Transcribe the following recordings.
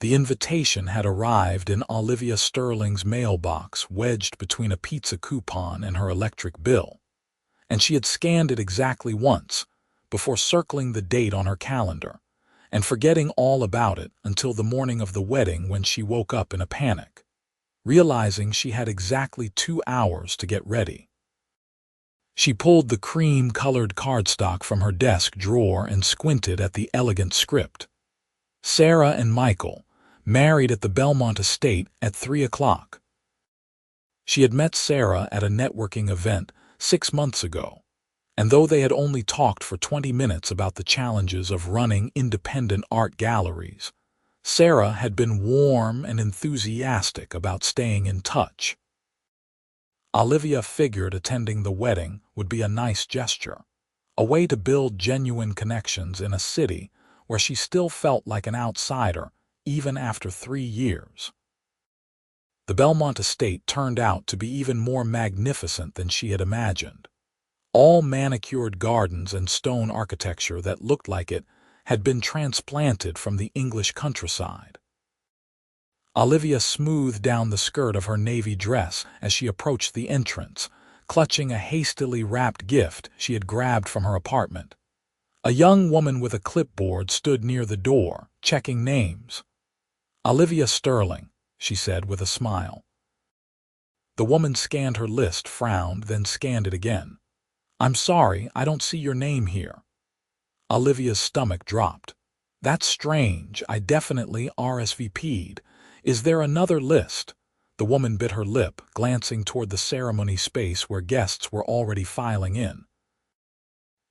The invitation had arrived in Olivia Sterling's mailbox, wedged between a pizza coupon and her electric bill, and she had scanned it exactly once before circling the date on her calendar and forgetting all about it until the morning of the wedding, when she woke up in a panic, realizing she had exactly 2 hours to get ready. She pulled the cream-colored cardstock from her desk drawer and squinted at the elegant script. Sarah and Michael, married at the Belmont estate at 3 o'clock. She had met Sarah at a networking event 6 months ago, and though they had only talked for 20 minutes about the challenges of running independent art galleries, Sarah had been warm and enthusiastic about staying in touch. Olivia figured attending the wedding would be a nice gesture, a way to build genuine connections in a city where she still felt like an outsider even after 3 years. The Belmont estate turned out to be even more magnificent than she had imagined. All manicured gardens and stone architecture that looked like it had been transplanted from the English countryside. Olivia smoothed down the skirt of her navy dress as she approached the entrance, clutching a hastily wrapped gift she had grabbed from her apartment. A young woman with a clipboard stood near the door, checking names. "Olivia Sterling," she said with a smile. The woman scanned her list, frowned, then scanned it again. "I'm sorry, I don't see your name here." Olivia's stomach dropped. "That's strange. I definitely RSVP'd. Is there another list?" The woman bit her lip, glancing toward the ceremony space where guests were already filing in.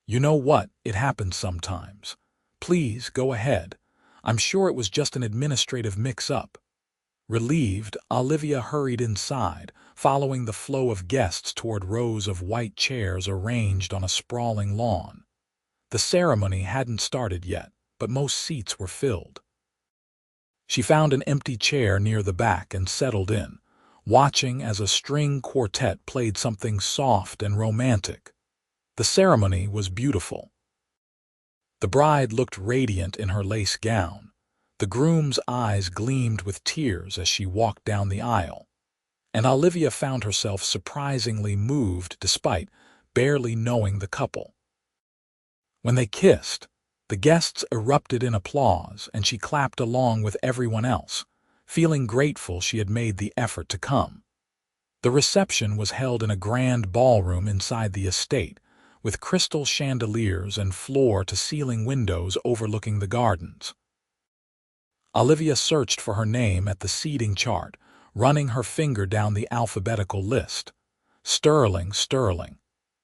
"You know what? It happens sometimes. Please, go ahead. I'm sure it was just an administrative mix-up." Relieved, Olivia hurried inside, following the flow of guests toward rows of white chairs arranged on a sprawling lawn. The ceremony hadn't started yet, but most seats were filled. She found an empty chair near the back and settled in, watching as a string quartet played something soft and romantic. The ceremony was beautiful. The bride looked radiant in her lace gown. The groom's eyes gleamed with tears as she walked down the aisle, and Olivia found herself surprisingly moved despite barely knowing the couple. When they kissed, the guests erupted in applause, and she clapped along with everyone else, feeling grateful she had made the effort to come. The reception was held in a grand ballroom inside the estate, with crystal chandeliers and floor-to-ceiling windows overlooking the gardens. Olivia searched for her name at the seating chart, running her finger down the alphabetical list. Sterling, Sterling.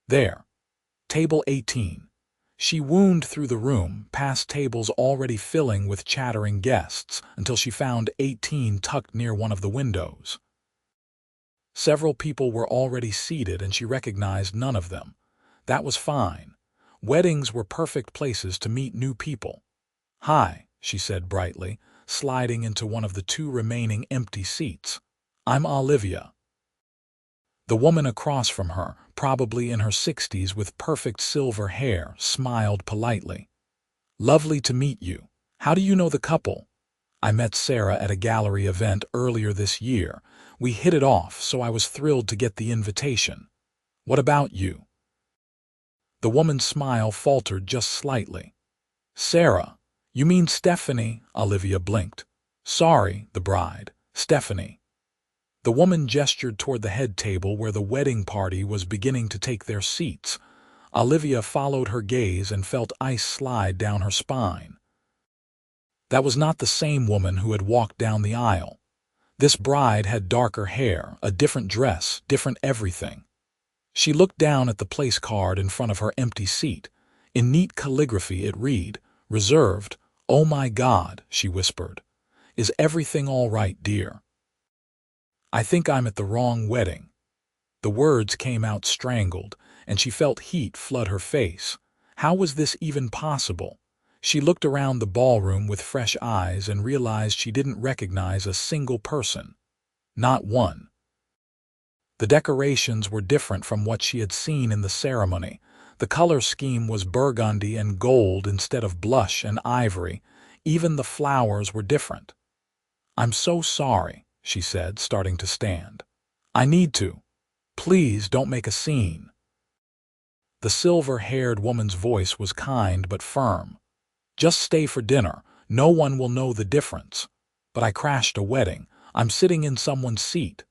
There. Table 18. She wound through the room, past tables already filling with chattering guests, until she found 18 tucked near one of the windows. Several people were already seated, and she recognized none of them. That was fine. Weddings were perfect places to meet new people. "Hi," she said brightly, sliding into one of the 2 remaining empty seats. "I'm Olivia." The woman across from her, probably in her 60s with perfect silver hair, smiled politely. "Lovely to meet you. How do you know the couple?" "I met Sarah at a gallery event earlier this year. We hit it off, so I was thrilled to get the invitation. What about you?" The woman's smile faltered just slightly. "Sarah? You mean Stephanie?" Olivia blinked. "Sorry, the bride. Stephanie." The woman gestured toward the head table where the wedding party was beginning to take their seats. Olivia followed her gaze and felt ice slide down her spine. That was not the same woman who had walked down the aisle. This bride had darker hair, a different dress, different everything. She looked down at the place card in front of her empty seat. In neat calligraphy it read, "Reserved. Oh my God," she whispered. "Is everything all right, dear?" "I think I'm at the wrong wedding." The words came out strangled, and she felt heat flood her face. How was this even possible? She looked around the ballroom with fresh eyes and realized she didn't recognize a single person. Not one. The decorations were different from what she had seen in the ceremony. The color scheme was burgundy and gold instead of blush and ivory. Even the flowers were different. I'm so sorry, she said, starting to stand. I need to. Please don't make a scene. The silver-haired woman's voice was kind but firm. Just stay for dinner. No one will know the difference. But I crashed a wedding. I'm sitting in someone's seat.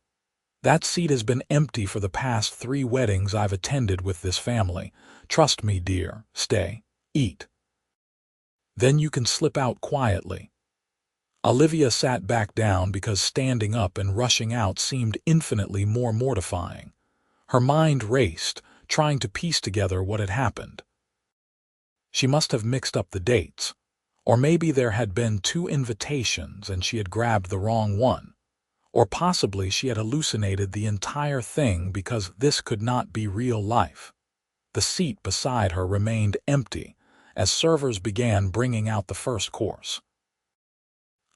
That seat has been empty for the past 3 weddings I've attended with this family. Trust me, dear. Stay. Eat. Then you can slip out quietly. Olivia sat back down because standing up and rushing out seemed infinitely more mortifying. Her mind raced, trying to piece together what had happened. She must have mixed up the dates. Or maybe there had been 2 invitations and she had grabbed the wrong one. Or possibly she had hallucinated the entire thing because this could not be real life. The seat beside her remained empty as servers began bringing out the first course.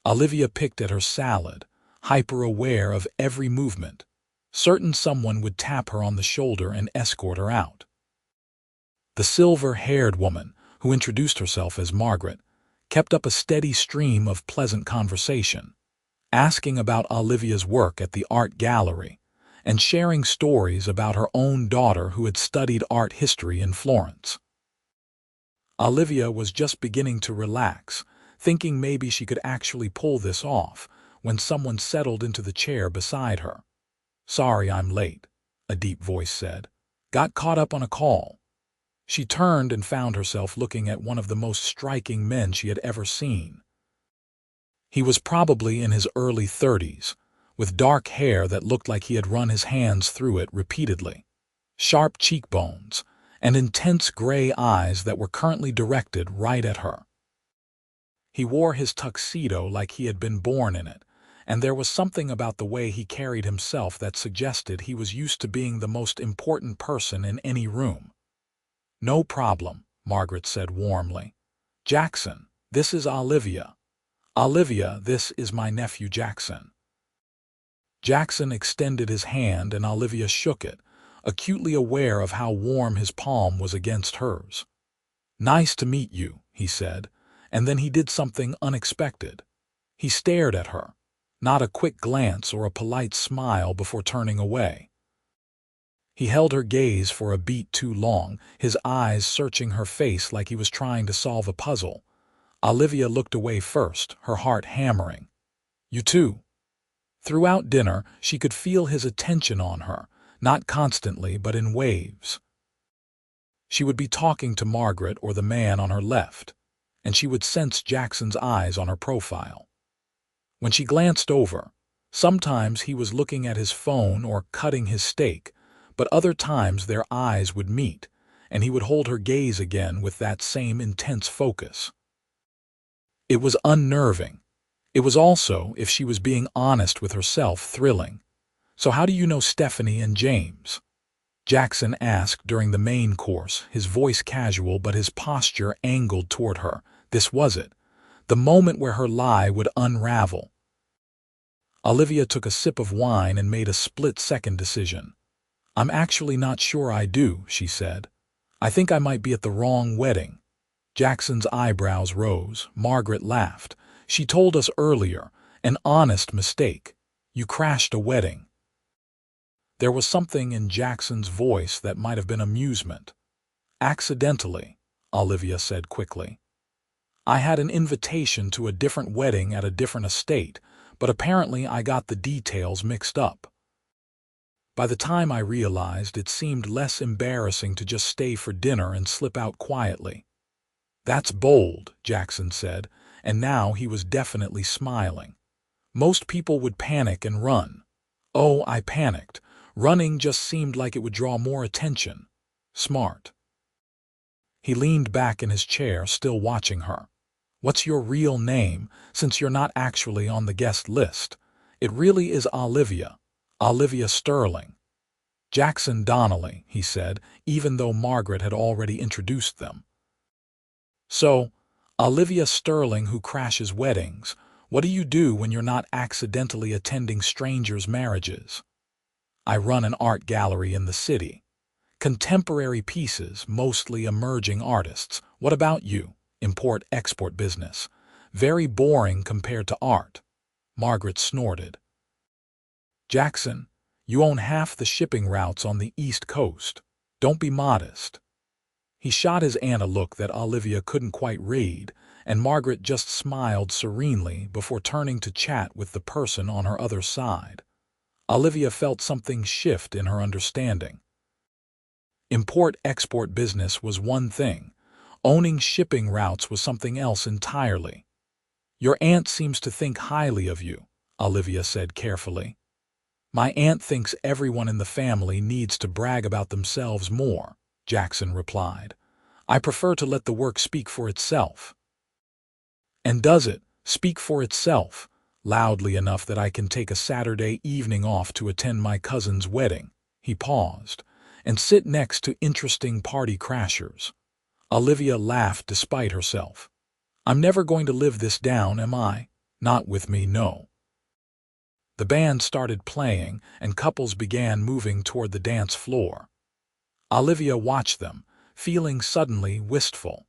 Olivia picked at her salad, hyper-aware of every movement, certain someone would tap her on the shoulder and escort her out. The silver-haired woman, who introduced herself as Margaret, kept up a steady stream of pleasant conversation, asking about Olivia's work at the art gallery and sharing stories about her own daughter who had studied art history in Florence. Olivia was just beginning to relax, thinking maybe she could actually pull this off, when someone settled into the chair beside her. "Sorry I'm late," a deep voice said. "Got caught up on a call." She turned and found herself looking at one of the most striking men she had ever seen. He was probably in his early 30s, with dark hair that looked like he had run his hands through it repeatedly, sharp cheekbones, and intense gray eyes that were currently directed right at her. He wore his tuxedo like he had been born in it, and there was something about the way he carried himself that suggested he was used to being the most important person in any room. "No problem," Margaret said warmly. "Jackson, this is Olivia. Olivia, this is my nephew Jackson." Jackson extended his hand and Olivia shook it, acutely aware of how warm his palm was against hers. "Nice to meet you," he said, and then he did something unexpected. He stared at her, not a quick glance or a polite smile before turning away. He held her gaze for a beat too long, his eyes searching her face like he was trying to solve a puzzle. Olivia looked away first, her heart hammering. "You too." Throughout dinner, she could feel his attention on her, not constantly but in waves. She would be talking to Margaret or the man on her left, and she would sense Jackson's eyes on her profile. When she glanced over, sometimes he was looking at his phone or cutting his steak, but other times their eyes would meet, and he would hold her gaze again with that same intense focus. It was unnerving. It was also, if she was being honest with herself, thrilling. "So how do you know Stephanie and James?" Jackson asked during the main course, his voice casual but his posture angled toward her. This was it, the moment where her lie would unravel. Olivia took a sip of wine and made a split-second decision. "I'm actually not sure I do," she said. "I think I might be at the wrong wedding." Jackson's eyebrows rose. Margaret laughed. "She told us earlier, an honest mistake. You crashed a wedding." There was something in Jackson's voice that might have been amusement. "Accidentally," Olivia said quickly. "I had an invitation to a different wedding at a different estate, but apparently I got the details mixed up." By the time I realized, it seemed less embarrassing to just stay for dinner and slip out quietly. "That's bold," Jackson said, and now he was definitely smiling. "Most people would panic and run." "Oh, I panicked. Running just seemed like it would draw more attention." "Smart." He leaned back in his chair, still watching her. "What's your real name, since you're not actually on the guest list?" "It really is Olivia. Olivia Sterling." "Jackson Donnelly," he said, even though Margaret had already introduced them. "So, Olivia Sterling who crashes weddings. What do you do when you're not accidentally attending strangers' marriages?" "I run an art gallery in the city. Contemporary pieces, mostly emerging artists. What about you?" "Import-export business. Very boring compared to art." Margaret snorted. Jackson, you own half the shipping routes on the East Coast. Don't be modest. He shot his aunt a look that Olivia couldn't quite read, and Margaret just smiled serenely before turning to chat with the person on her other side. Olivia felt something shift in her understanding. Import-export business was one thing. Owning shipping routes was something else entirely. Your aunt seems to think highly of you, Olivia said carefully. My aunt thinks everyone in the family needs to brag about themselves more, Jackson replied. I prefer to let the work speak for itself. And does it speak for itself, loudly enough that I can take a Saturday evening off to attend my cousin's wedding? He paused, and sit next to interesting party crashers. Olivia laughed despite herself. I'm never going to live this down, am I? Not with me, no. The band started playing, and couples began moving toward the dance floor. Olivia watched them, feeling suddenly wistful.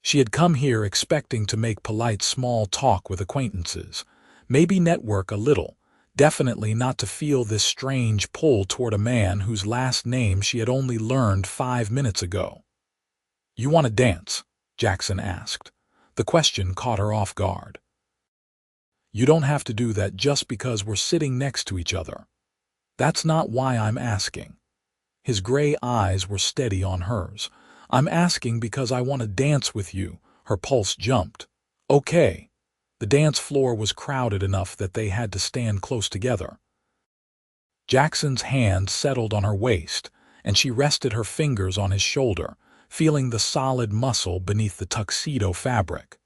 She had come here expecting to make polite small talk with acquaintances, maybe network a little, definitely not to feel this strange pull toward a man whose last name she had only learned 5 minutes ago. You want to dance? Jackson asked. The question caught her off guard. You don't have to do that just because we're sitting next to each other. That's not why I'm asking. His gray eyes were steady on hers. I'm asking because I want to dance with you. Her pulse jumped. Okay. The dance floor was crowded enough that they had to stand close together. Jackson's hand settled on her waist, and she rested her fingers on his shoulder, feeling the solid muscle beneath the tuxedo fabric.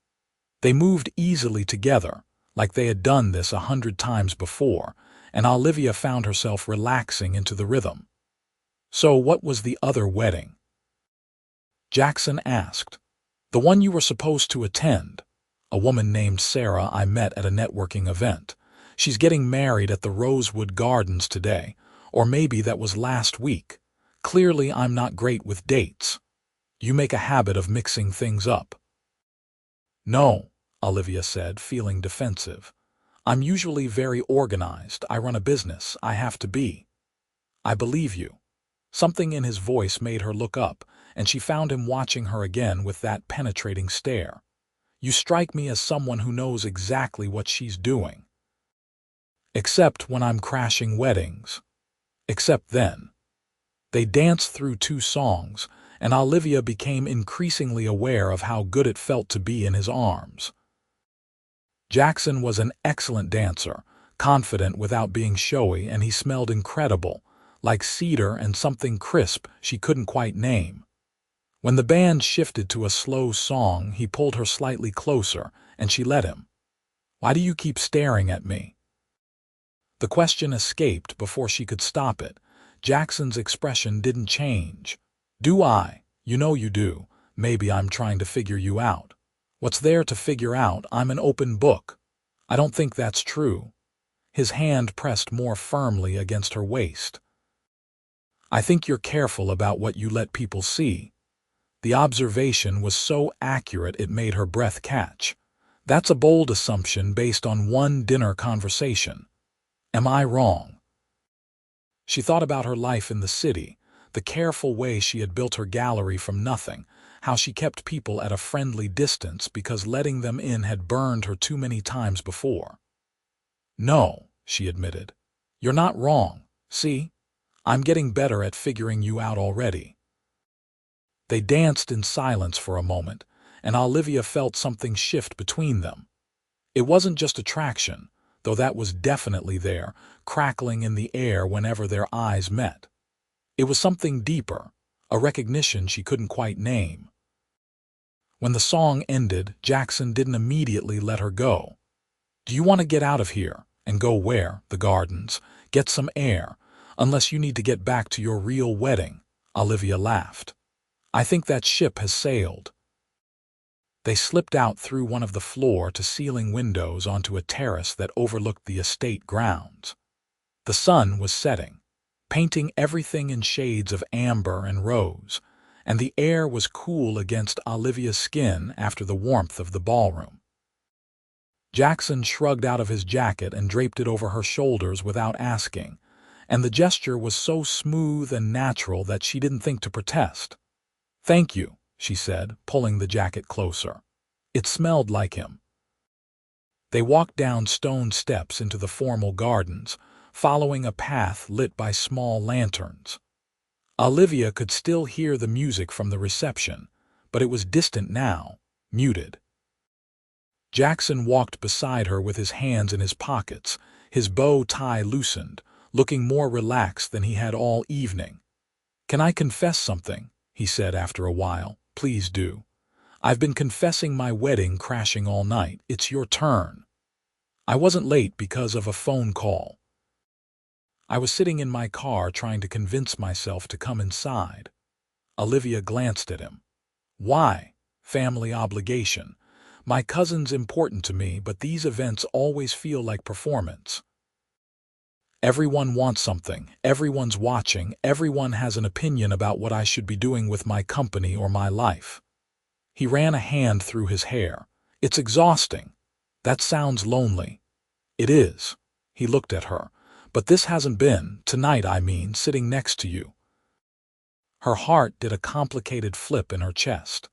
They moved easily together, like they had done this 100 times before, and Olivia found herself relaxing into the rhythm. So what was the other wedding? Jackson asked. The one you were supposed to attend. A woman named Sarah I met at a networking event. She's getting married at the Rosewood Gardens today, or maybe that was last week. Clearly I'm not great with dates. You make a habit of mixing things up. No, Olivia said, feeling defensive. I'm usually very organized. I run a business. I have to be. I believe you. Something in his voice made her look up, and she found him watching her again with that penetrating stare. You strike me as someone who knows exactly what she's doing. Except when I'm crashing weddings. Except then. They danced through 2 songs, and Olivia became increasingly aware of how good it felt to be in his arms. Jackson was an excellent dancer, confident without being showy, and he smelled incredible, like cedar and something crisp she couldn't quite name. When the band shifted to a slow song, he pulled her slightly closer, and she let him. Why do you keep staring at me? The question escaped before she could stop it. Jackson's expression didn't change. Do I? You know you do. Maybe I'm trying to figure you out. What's there to figure out? I'm an open book. I don't think that's true. His hand pressed more firmly against her waist. I think you're careful about what you let people see. The observation was so accurate it made her breath catch. That's a bold assumption based on one dinner conversation. Am I wrong? She thought about her life in the city, the careful way she had built her gallery from nothing, how she kept people at a friendly distance because letting them in had burned her too many times before. No, she admitted. You're not wrong. See? I'm getting better at figuring you out already. They danced in silence for a moment, and Olivia felt something shift between them. It wasn't just attraction, though that was definitely there, crackling in the air whenever their eyes met. It was something deeper, a recognition she couldn't quite name. When the song ended, Jackson didn't immediately let her go. Do you want to get out of here? And go where? The gardens. Get some air. Unless you need to get back to your real wedding. Olivia laughed. I think that ship has sailed. They slipped out through one of the floor-to-ceiling windows onto a terrace that overlooked the estate grounds. The sun was setting, painting everything in shades of amber and rose, and the air was cool against Olivia's skin after the warmth of the ballroom. Jackson shrugged out of his jacket and draped it over her shoulders without asking, and the gesture was so smooth and natural that she didn't think to protest. "Thank you," she said, pulling the jacket closer. It smelled like him. They walked down stone steps into the formal gardens, following a path lit by small lanterns. Olivia could still hear the music from the reception, but it was distant now, muted. Jackson walked beside her with his hands in his pockets, his bow tie loosened, looking more relaxed than he had all evening. "Can I confess something?" he said after a while. "Please do. I've been confessing my wedding crashing all night. It's your turn. I wasn't late because of a phone call. I was sitting in my car trying to convince myself to come inside." Olivia glanced at him. "Why?" "Family obligation. My cousin's important to me, but these events always feel like performance. Everyone wants something, everyone's watching, everyone has an opinion about what I should be doing with my company or my life." He ran a hand through his hair. "It's exhausting." "That sounds lonely." "It is." He looked at her. "But this hasn't been, tonight I mean, sitting next to you." Her heart did a complicated flip in her chest.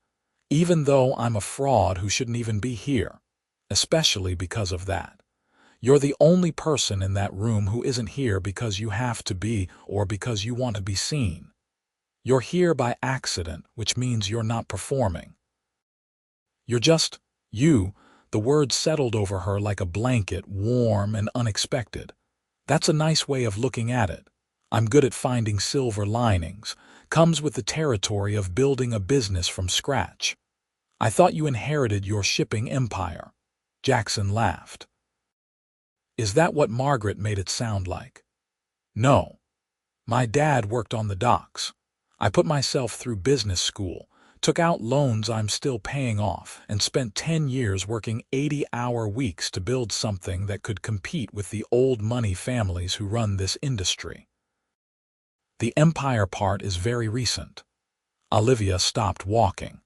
"Even though I'm a fraud who shouldn't even be here. Especially because of that. You're the only person in that room who isn't here because you have to be or because you want to be seen. You're here by accident, which means you're not performing. You're just you." The word settled over her like a blanket, warm and unexpected. "That's a nice way of looking at it. I'm good at finding silver linings. Comes with the territory of building a business from scratch. I thought you inherited your shipping empire." Jackson laughed. "Is that what Margaret made it sound like?" "No. My dad worked on the docks. I put myself through business school, took out loans I'm still paying off, and spent 10 years working 80-hour weeks to build something that could compete with the old money families who run this industry. The empire part is very recent." Olivia stopped walking.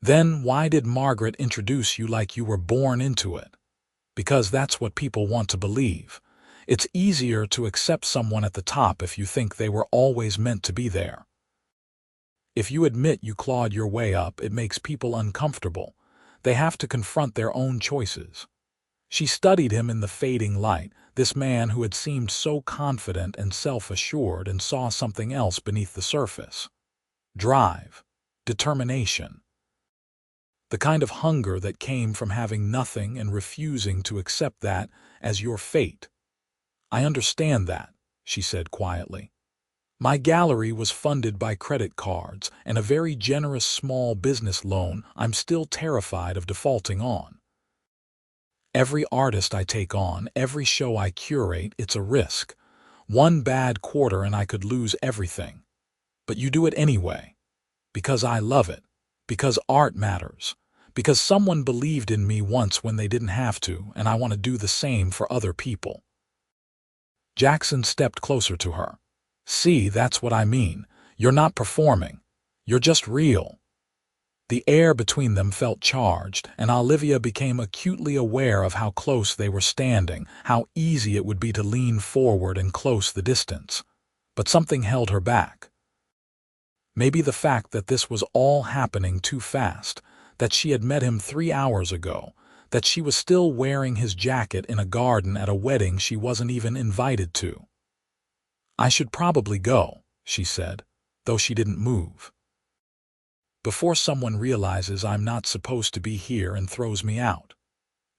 "Then why did Margaret introduce you like you were born into it?" "Because that's what people want to believe. It's easier to accept someone at the top if you think they were always meant to be there. If you admit you clawed your way up, it makes people uncomfortable. They have to confront their own choices." She studied him in the fading light, this man who had seemed so confident and self-assured, and saw something else beneath the surface. Drive. Determination. The kind of hunger that came from having nothing and refusing to accept that as your fate. "I understand that," she said quietly. "My gallery was funded by credit cards and a very generous small business loan I'm still terrified of defaulting on. Every artist I take on, every show I curate, it's a risk. One bad quarter and I could lose everything. But you do it anyway. Because I love it. Because art matters. Because someone believed in me once when they didn't have to, and I want to do the same for other people." Jackson stepped closer to her. "See, that's what I mean. You're not performing. You're just real." The air between them felt charged, and Olivia became acutely aware of how close they were standing, how easy it would be to lean forward and close the distance. But something held her back. Maybe the fact that this was all happening too fast, that she had met him 3 hours ago, that she was still wearing his jacket in a garden at a wedding she wasn't even invited to. "I should probably go," she said, though she didn't move. "Before someone realizes I'm not supposed to be here and throws me out."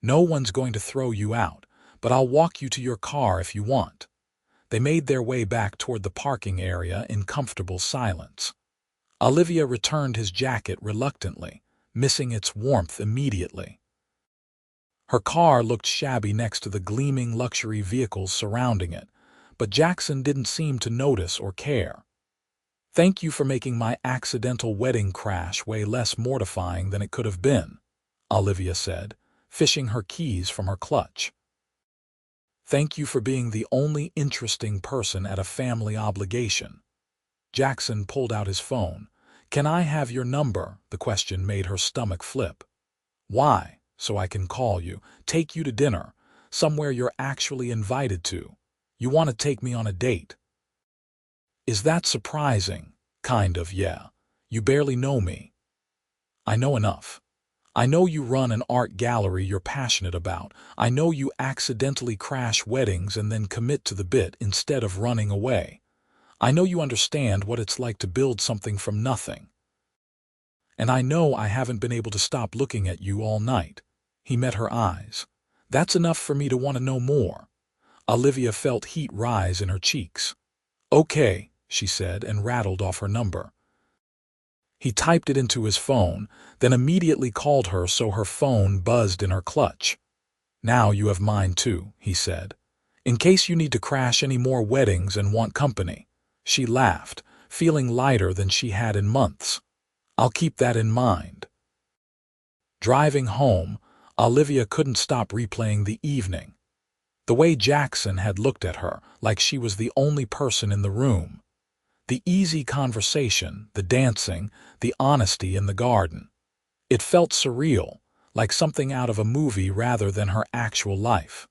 "No one's going to throw you out, but I'll walk you to your car if you want." They made their way back toward the parking area in comfortable silence. Olivia returned his jacket reluctantly, missing its warmth immediately. Her car looked shabby next to the gleaming luxury vehicles surrounding it, but Jackson didn't seem to notice or care. "Thank you for making my accidental wedding crash way less mortifying than it could have been," Olivia said, fishing her keys from her clutch. "Thank you for being the only interesting person at a family obligation." Jackson pulled out his phone. "Can I have your number?" The question made her stomach flip. "Why?" so I can call you, take you to dinner, somewhere you're actually invited to. You want to take me on a date. Is that surprising? Kind of, yeah. You barely know me. I know enough. I know you run an art gallery you're passionate about. I know you accidentally crash weddings and then commit to the bit instead of running away. I know you understand what it's like to build something from nothing. And I know I haven't been able to stop looking at you all night. He met her eyes. That's enough for me to want to know more. Olivia felt heat rise in her cheeks. Okay, she said, and rattled off her number. He typed it into his phone, then immediately called her so her phone buzzed in her clutch. Now you have mine too, he said. In case you need to crash any more weddings and want company. She laughed, feeling lighter than she had in months. I'll keep that in mind. Driving home, Olivia couldn't stop replaying the evening. The way Jackson had looked at her, like she was the only person in the room. The easy conversation, the dancing, the honesty in the garden. It felt surreal, like something out of a movie rather than her actual life.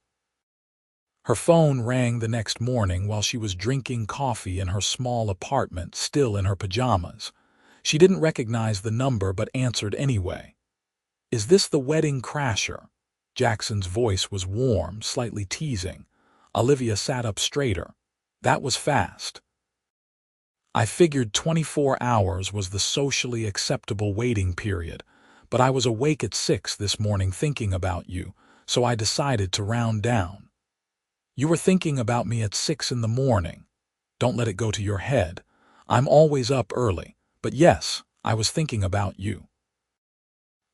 Her phone rang the next morning while she was drinking coffee in her small apartment, still in her pajamas. She didn't recognize the number but answered anyway. Is this the wedding crasher? Jackson's voice was warm, slightly teasing. Olivia sat up straighter. That was fast. I figured 24 hours was the socially acceptable waiting period, but I was awake at 6 this morning thinking about you, so I decided to round down. You were thinking about me at 6 in the morning. Don't let it go to your head. I'm always up early, but yes, I was thinking about you.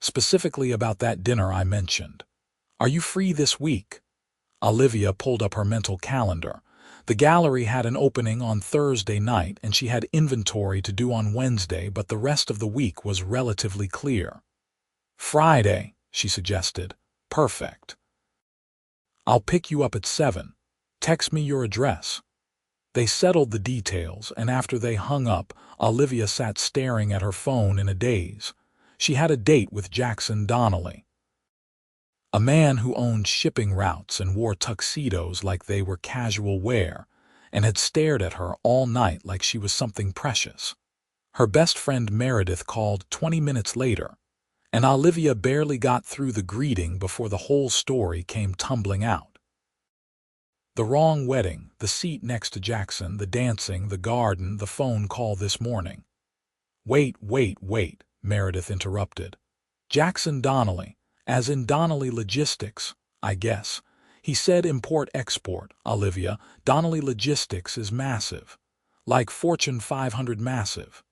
Specifically about that dinner I mentioned. Are you free this week? Olivia pulled up her mental calendar. The gallery had an opening on Thursday night and she had inventory to do on Wednesday, but the rest of the week was relatively clear. Friday, she suggested. Perfect. I'll pick you up at 7. Text me your address. They settled the details, and after they hung up, Olivia sat staring at her phone in a daze. She had a date with Jackson Donnelly, a man who owned shipping routes and wore tuxedos like they were casual wear, and had stared at her all night like she was something precious. Her best friend Meredith called 20 minutes later, and Olivia barely got through the greeting before the whole story came tumbling out. The wrong wedding, the seat next to Jackson, the dancing, the garden, the phone call this morning. Wait, Meredith interrupted. Jackson Donnelly, as in Donnelly Logistics, I guess. He said import-export, Olivia. Donnelly Logistics is massive. Like Fortune 500 massive.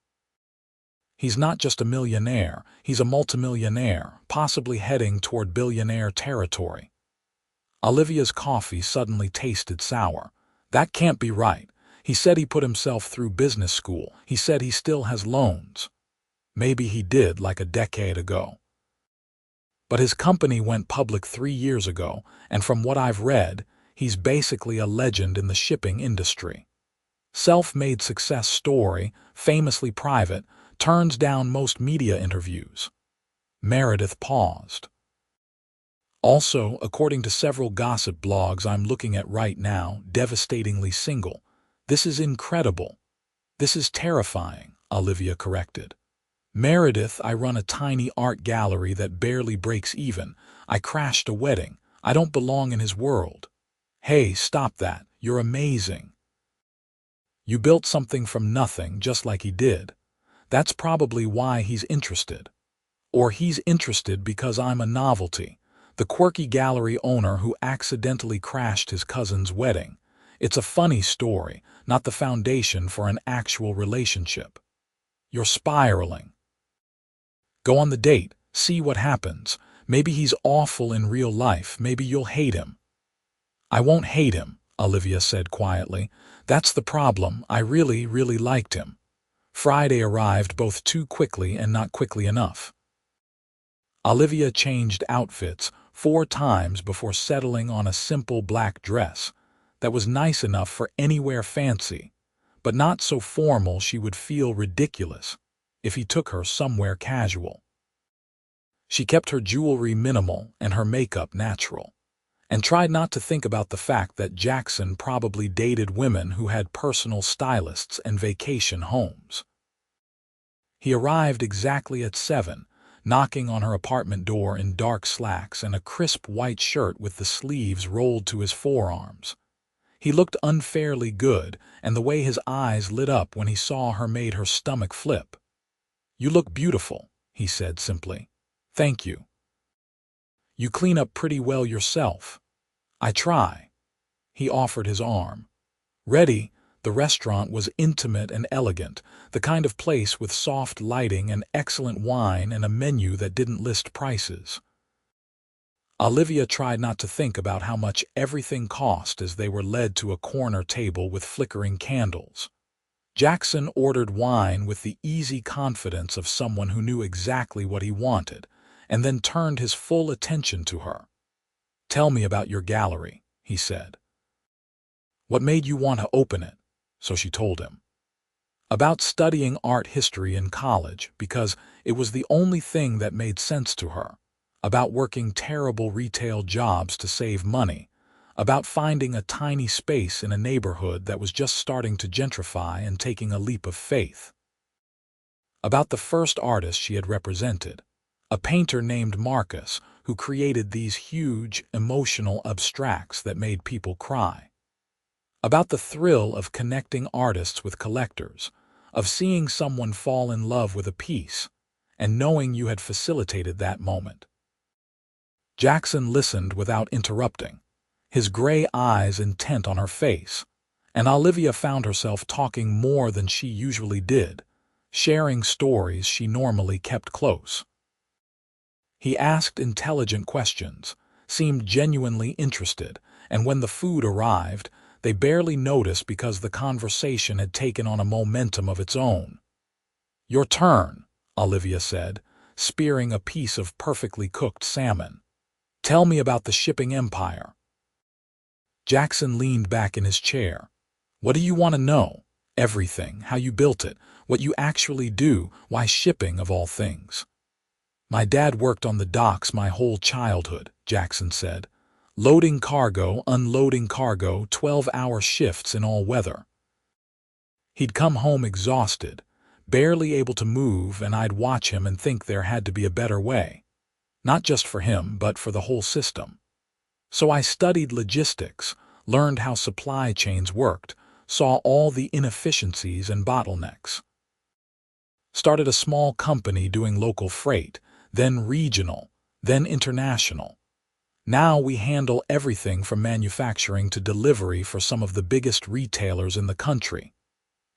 He's not just a millionaire, he's a multimillionaire, possibly heading toward billionaire territory. Olivia's coffee suddenly tasted sour. That can't be right. He said he put himself through business school. He said he still has loans. Maybe he did like a decade ago. But his company went public 3 years ago, and from what I've read, he's basically a legend in the shipping industry. Self-made success story, famously private, turns down most media interviews. Meredith paused. Also, according to several gossip blogs I'm looking at right now, devastatingly single. This is incredible. This is terrifying, Olivia corrected. Meredith, I run a tiny art gallery that barely breaks even. I crashed a wedding. I don't belong in his world. Hey, stop that. You're amazing. You built something from nothing just like he did. That's probably why he's interested. Or he's interested because I'm a novelty. The quirky gallery owner who accidentally crashed his cousin's wedding. It's a funny story, not the foundation for an actual relationship. You're spiraling. Go on the date, see what happens. Maybe he's awful in real life, maybe you'll hate him. I won't hate him, Olivia said quietly. That's the problem, I really liked him. Friday arrived both too quickly and not quickly enough. Olivia changed outfits 4 times before settling on a simple black dress that was nice enough for anywhere fancy, but not so formal she would feel ridiculous if he took her somewhere casual. She kept her jewelry minimal and her makeup natural, and tried not to think about the fact that Jackson probably dated women who had personal stylists and vacation homes. He arrived exactly at 7, knocking on her apartment door in dark slacks and a crisp white shirt with the sleeves rolled to his forearms. He looked unfairly good, and the way his eyes lit up when he saw her made her stomach flip. "You look beautiful," he said simply. "Thank you. You clean up pretty well yourself." "I try." He offered his arm. Ready, the restaurant was intimate and elegant, the kind of place with soft lighting and excellent wine and a menu that didn't list prices. Olivia tried not to think about how much everything cost as they were led to a corner table with flickering candles. Jackson ordered wine with the easy confidence of someone who knew exactly what he wanted, and then turned his full attention to her. "Tell me about your gallery," he said. "What made you want to open it?" So she told him. About studying art history in college because it was the only thing that made sense to her. About working terrible retail jobs to save money. About finding a tiny space in a neighborhood that was just starting to gentrify and taking a leap of faith. About the first artist she had represented, a painter named Marcus, who created these huge, emotional abstracts that made people cry. About the thrill of connecting artists with collectors, of seeing someone fall in love with a piece, and knowing you had facilitated that moment. Jackson listened without interrupting, his gray eyes intent on her face, and Olivia found herself talking more than she usually did, sharing stories she normally kept close. He asked intelligent questions, seemed genuinely interested, and when the food arrived, they barely noticed because the conversation had taken on a momentum of its own. "Your turn," Olivia said, spearing a piece of perfectly cooked salmon. "Tell me about the shipping empire." Jackson leaned back in his chair. "What do you want to know?" "Everything, how you built it, what you actually do, why shipping of all things." "My dad worked on the docks my whole childhood," Jackson said. "Loading cargo, unloading cargo, 12-hour shifts in all weather. He'd come home exhausted, barely able to move, and I'd watch him and think there had to be a better way. Not just for him, but for the whole system. So I studied logistics, learned how supply chains worked, saw all the inefficiencies and bottlenecks. Started a small company doing local freight, then regional, then international. Now we handle everything from manufacturing to delivery for some of the biggest retailers in the country."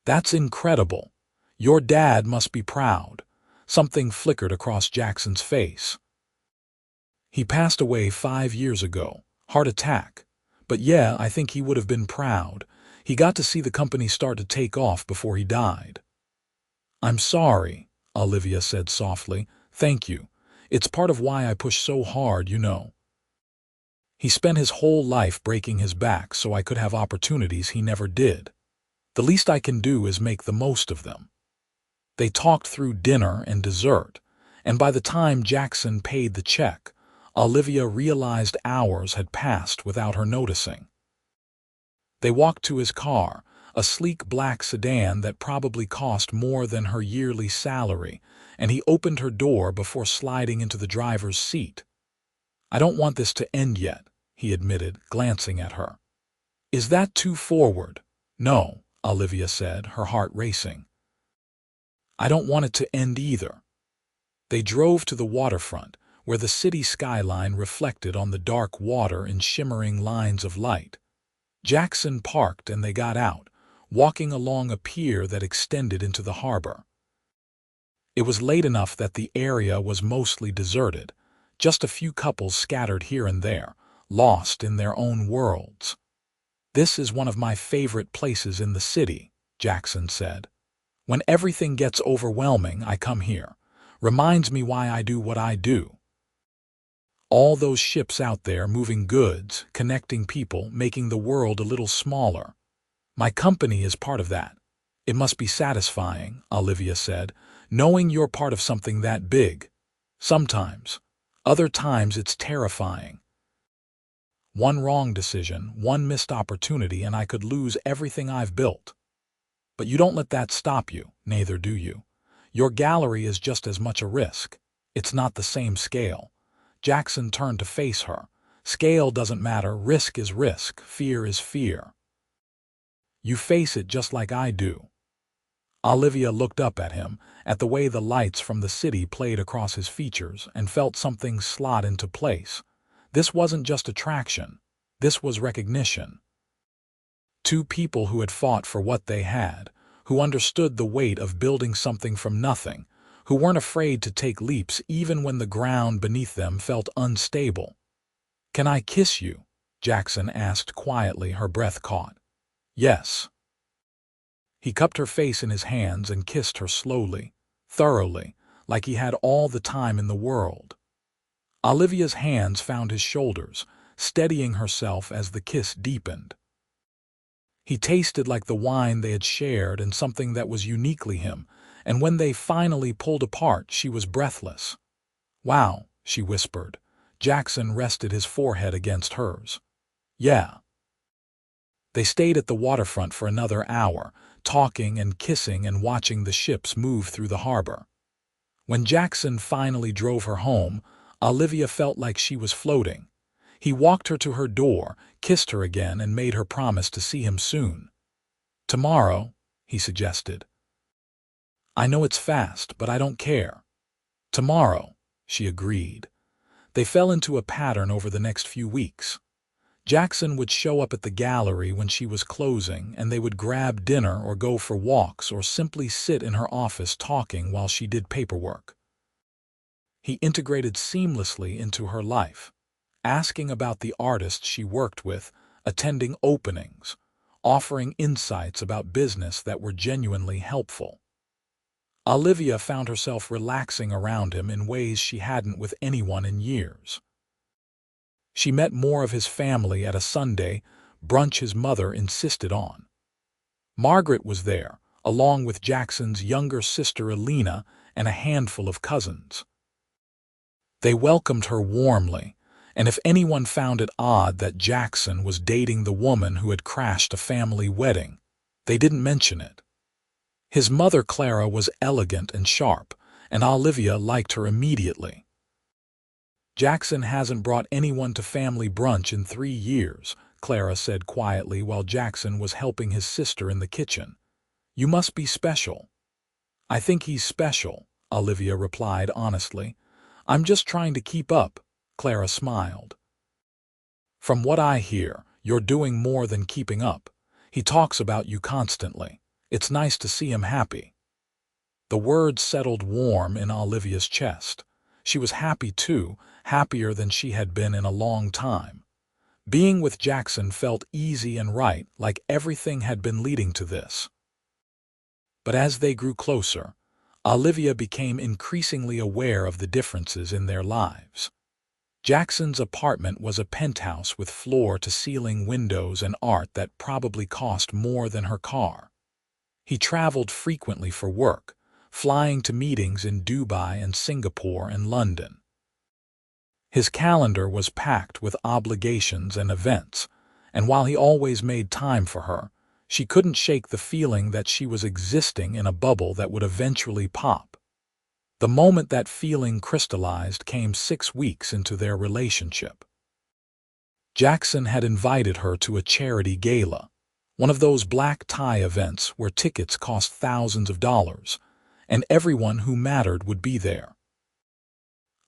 "That's incredible. Your dad must be proud." Something flickered across Jackson's face. "He passed away 5 years ago. Heart attack. But yeah, I think he would have been proud. He got to see the company start to take off before he died." "I'm sorry," Olivia said softly. "Thank you. It's part of why I push so hard, you know. He spent his whole life breaking his back so I could have opportunities he never did. The least I can do is make the most of them." They talked through dinner and dessert, and by the time Jackson paid the check, Olivia realized hours had passed without her noticing. They walked to his car, a sleek black sedan that probably cost more than her yearly salary, and he opened her door before sliding into the driver's seat. "I don't want this to end yet," he admitted, glancing at her. "Is that too forward?" "No," Olivia said, her heart racing. "I don't want it to end either." They drove to the waterfront, where the city skyline reflected on the dark water in shimmering lines of light. Jackson parked and they got out, walking along a pier that extended into the harbor. It was late enough that the area was mostly deserted, just a few couples scattered here and there, lost in their own worlds. "This is one of my favorite places in the city," Jackson said. "When everything gets overwhelming, I come here. Reminds me why I do what I do. All those ships out there moving goods, connecting people, making the world a little smaller. My company is part of that. It must be satisfying," Olivia said, "knowing you're part of something that big." "Sometimes," Other times it's terrifying. One wrong decision, one missed opportunity, and I could lose everything I've built. But you don't let that stop you, neither do you. Your gallery is just as much a risk. It's not the same scale. Jackson turned to face her. Scale doesn't matter, risk is risk, fear is fear. You face it just like I do. Olivia looked up at him, at the way the lights from the city played across his features, and felt something slot into place. This wasn't just attraction. This was recognition. Two people who had fought for what they had, who understood the weight of building something from nothing, who weren't afraid to take leaps even when the ground beneath them felt unstable. "Can I kiss you?" Jackson asked quietly, her breath caught. "Yes." He cupped her face in his hands and kissed her slowly, thoroughly, like he had all the time in the world. Olivia's hands found his shoulders, steadying herself as the kiss deepened. He tasted like the wine they had shared and something that was uniquely him, and when they finally pulled apart, she was breathless. "Wow," she whispered. Jackson rested his forehead against hers. "Yeah." They stayed at the waterfront for another hour, talking and kissing and watching the ships move through the harbor. When Jackson finally drove her home, Olivia felt like she was floating. He walked her to her door, kissed her again, and made her promise to see him soon. "Tomorrow," he suggested. "I know it's fast, but I don't care." "Tomorrow," she agreed. They fell into a pattern over the next few weeks. Jackson would show up at the gallery when she was closing, and they would grab dinner or go for walks or simply sit in her office talking while she did paperwork. He integrated seamlessly into her life, asking about the artists she worked with, attending openings, offering insights about business that were genuinely helpful. Olivia found herself relaxing around him in ways she hadn't with anyone in years. She met more of his family at a Sunday brunch his mother insisted on. Margaret was there, along with Jackson's younger sister Alina and a handful of cousins. They welcomed her warmly, and if anyone found it odd that Jackson was dating the woman who had crashed a family wedding, they didn't mention it. His mother Clara was elegant and sharp, and Olivia liked her immediately. "Jackson hasn't brought anyone to family brunch in 3 years, Clara said quietly while Jackson was helping his sister in the kitchen. "You must be special." "I think he's special," Olivia replied honestly. "I'm just trying to keep up," Clara smiled. "From what I hear, you're doing more than keeping up. He talks about you constantly. It's nice to see him happy." The words settled warm in Olivia's chest. She was happy too, happier than she had been in a long time. Being with Jackson felt easy and right, like everything had been leading to this. But as they grew closer, Olivia became increasingly aware of the differences in their lives. Jackson's apartment was a penthouse with floor-to-ceiling windows and art that probably cost more than her car. He traveled frequently for work, flying to meetings in Dubai and Singapore and London. His calendar was packed with obligations and events, and while he always made time for her, she couldn't shake the feeling that she was existing in a bubble that would eventually pop. The moment that feeling crystallized came 6 weeks into their relationship. Jackson had invited her to a charity gala, one of those black tie events where tickets cost thousands of dollars, and everyone who mattered would be there.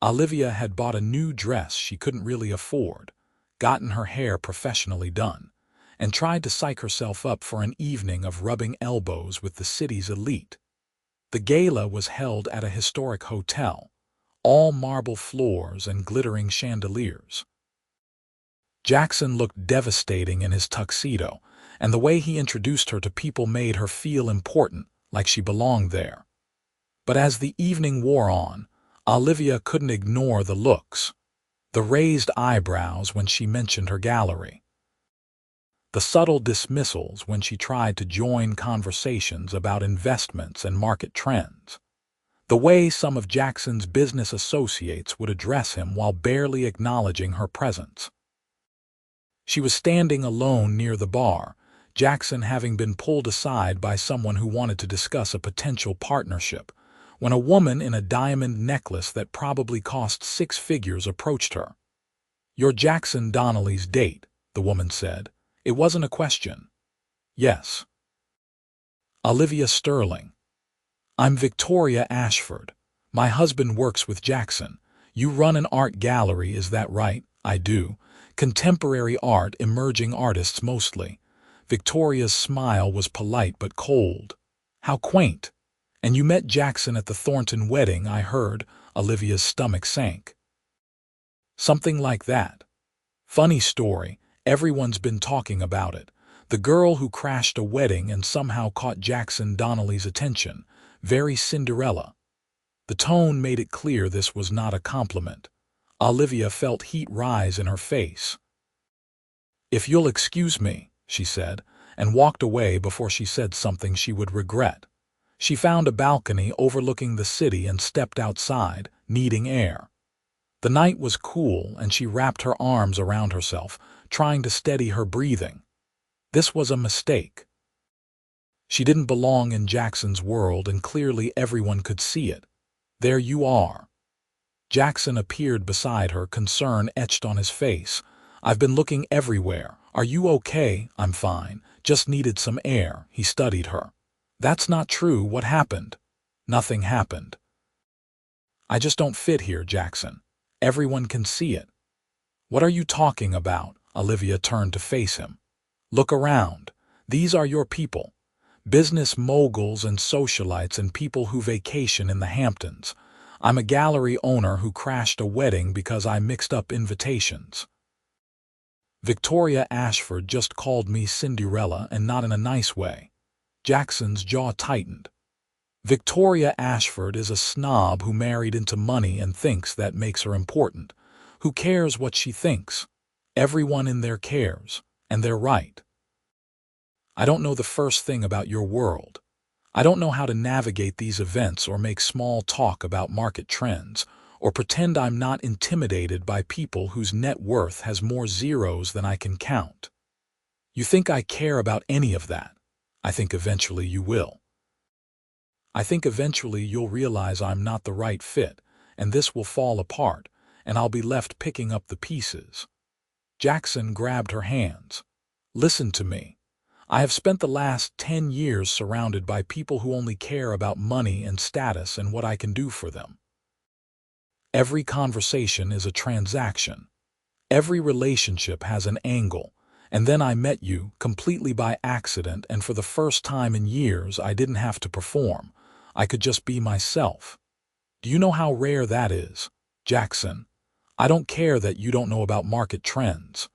Olivia had bought a new dress she couldn't really afford, gotten her hair professionally done, and tried to psych herself up for an evening of rubbing elbows with the city's elite. The gala was held at a historic hotel, all marble floors and glittering chandeliers. Jackson looked devastating in his tuxedo, and the way he introduced her to people made her feel important, like she belonged there. But as the evening wore on, Olivia couldn't ignore the looks, the raised eyebrows when she mentioned her gallery, the subtle dismissals when she tried to join conversations about investments and market trends, The way some of Jackson's business associates would address him while barely acknowledging her presence. She was standing alone near the bar, Jackson having been pulled aside by someone who wanted to discuss a potential partnership, when a woman in a diamond necklace that probably cost 6 figures approached her. "You're Jackson Donnelly's date," the woman said. It wasn't a question. "Yes." "Olivia Sterling." "I'm Victoria Ashford. My husband works with Jackson. You run an art gallery, is that right?" "I do. Contemporary art, emerging artists mostly." Victoria's smile was polite but cold. "How quaint. And you met Jackson at the Thornton wedding, I heard." Olivia's stomach sank. "Something like that. Funny story, everyone's been talking about it. The girl who crashed a wedding and somehow caught Jackson Donnelly's attention. Very Cinderella." The tone made it clear this was not a compliment. Olivia felt heat rise in her face. "If you'll excuse me," she said, and walked away before she said something she would regret. She found a balcony overlooking the city and stepped outside, needing air. The night was cool, and she wrapped her arms around herself, trying to steady her breathing. This was a mistake. She didn't belong in Jackson's world, and clearly everyone could see it. "There you are." Jackson appeared beside her, concern etched on his face. "I've been looking everywhere. Are you okay?" "I'm fine. Just needed some air." He studied her. "That's not true. What happened?" "Nothing happened. I just don't fit here, Jackson. Everyone can see it." "What are you talking about?" Olivia turned to face him. "Look around. These are your people. Business moguls and socialites and people who vacation in the Hamptons. I'm a gallery owner who crashed a wedding because I mixed up invitations. Victoria Ashford just called me Cinderella, and not in a nice way." Jackson's jaw tightened. "Victoria Ashford is a snob who married into money and thinks that makes her important. Who cares what she thinks? Everyone in there cares, and they're right. I don't know the first thing about your world. I don't know how to navigate these events or make small talk about market trends, or pretend I'm not intimidated by people whose net worth has more zeros than I can count. You think I care about any of that? I think eventually you will. I think eventually you'll realize I'm not the right fit, and this will fall apart, and I'll be left picking up the pieces." Jackson grabbed her hands. "Listen to me. I have spent the last 10 years surrounded by people who only care about money and status and what I can do for them. Every conversation is a transaction. Every relationship has an angle. And then I met you, completely by accident, and for the first time in years I didn't have to perform. I could just be myself. Do you know how rare that is? Jackson, I don't care that you don't know about market trends.